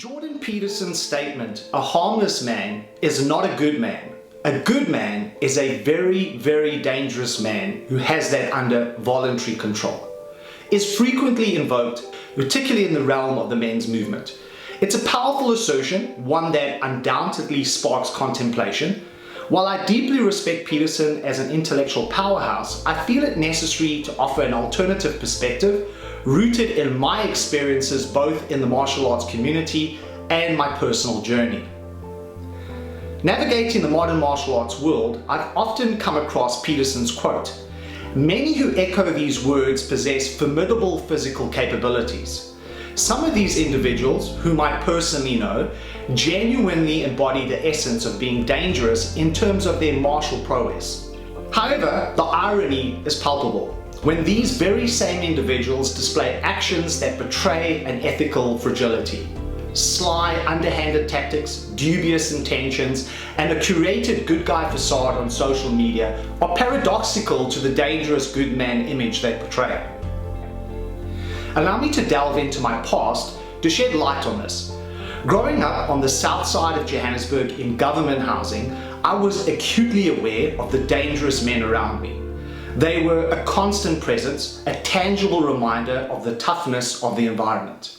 Jordan Peterson's statement, "A harmless man is not a good man. A good man is a very, very dangerous man who has that under voluntary control," is frequently invoked, particularly in the realm of the men's movement. It's a powerful assertion, one that undoubtedly sparks contemplation. While I deeply respect Peterson as an intellectual powerhouse, I feel it necessary to offer an alternative perspective rooted in my experiences both in the martial arts community and my personal journey. Navigating the modern martial arts world, I've often come across Peterson's quote, "Many who echo these words possess formidable physical capabilities. Some of these individuals, whom I personally know, genuinely embody the essence of being dangerous in terms of their martial prowess." However, the irony is palpable when these very same individuals display actions that betray an ethical fragility. Sly, underhanded tactics, dubious intentions, and a curated good guy facade on social media are paradoxical to the dangerous good man image they portray. Allow me to delve into my past to shed light on this. Growing up on the south side of Johannesburg in government housing, I was acutely aware of the dangerous men around me. They were a constant presence, a tangible reminder of the toughness of the environment.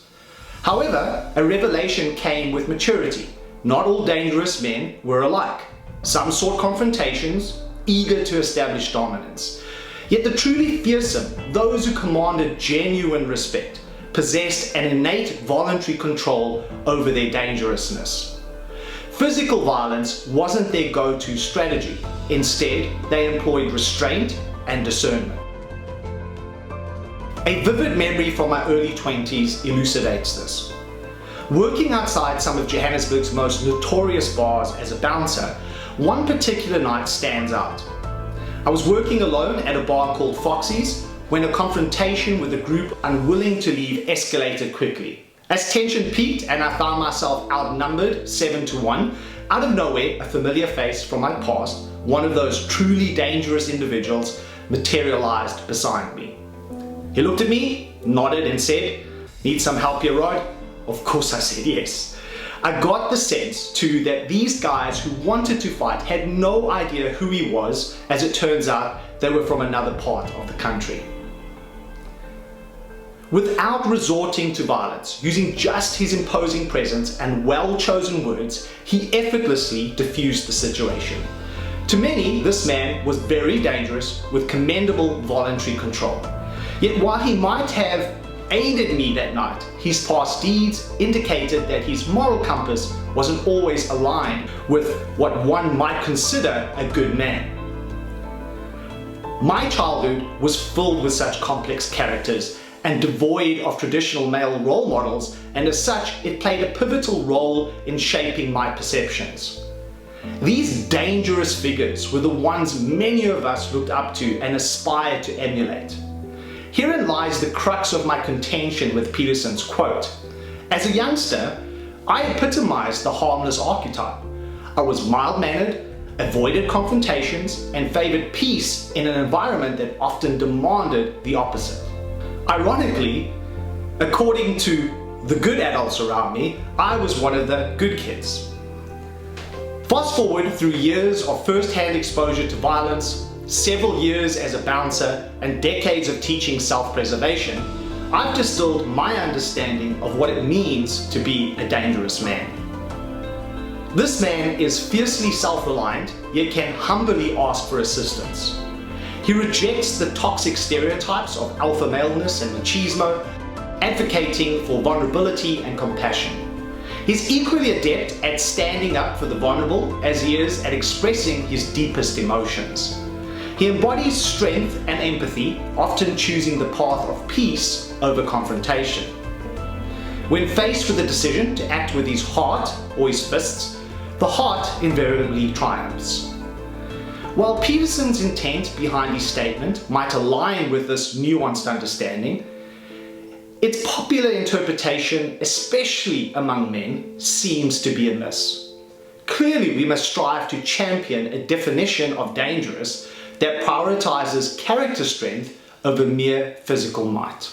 However, a revelation came with maturity. Not all dangerous men were alike. Some sought confrontations, eager to establish dominance. Yet the truly fearsome, those who commanded genuine respect, possessed an innate voluntary control over their dangerousness. Physical violence wasn't their go-to strategy. Instead, they employed restraint and discernment. A vivid memory from my early 20s elucidates this. Working outside some of Johannesburg's most notorious bars as a bouncer, one particular night stands out. I was working alone at a bar called Foxy's when a confrontation with a group unwilling to leave escalated quickly. As tension peaked and I found myself outnumbered 7-1, out of nowhere a familiar face from my past, one of those truly dangerous individuals, materialized beside me. He looked at me, nodded and said, "Need some help here, Rod?" Of course I said yes. I got the sense too that these guys who wanted to fight had no idea who he was. As it turns out, they were from another part of the country. Without resorting to violence, using just his imposing presence and well-chosen words, he effortlessly diffused the situation. To many, this man was very dangerous with commendable voluntary control. Yet while he might have aided me that night, his past deeds indicated that his moral compass wasn't always aligned with what one might consider a good man. My childhood was filled with such complex characters and devoid of traditional male role models, and as such, it played a pivotal role in shaping my perceptions. These dangerous figures were the ones many of us looked up to and aspired to emulate. Herein lies the crux of my contention with Peterson's quote. As a youngster, I epitomized the harmless archetype. I was mild-mannered, avoided confrontations, and favored peace in an environment that often demanded the opposite. Ironically, according to the good adults around me, I was one of the good kids. Fast forward through years of first-hand exposure to violence, several years as a bouncer, and decades of teaching self-preservation, I've distilled my understanding of what it means to be a dangerous man. This man is fiercely self-reliant, yet can humbly ask for assistance. He rejects the toxic stereotypes of alpha maleness and machismo, advocating for vulnerability and compassion. He's equally adept at standing up for the vulnerable as he is at expressing his deepest emotions. He embodies strength and empathy, often choosing the path of peace over confrontation. When faced with a decision to act with his heart or his fists, the heart invariably triumphs. While Peterson's intent behind his statement might align with this nuanced understanding, its popular interpretation, especially among men, seems to be amiss. Clearly, we must strive to champion a definition of dangerous that prioritizes character strength over mere physical might.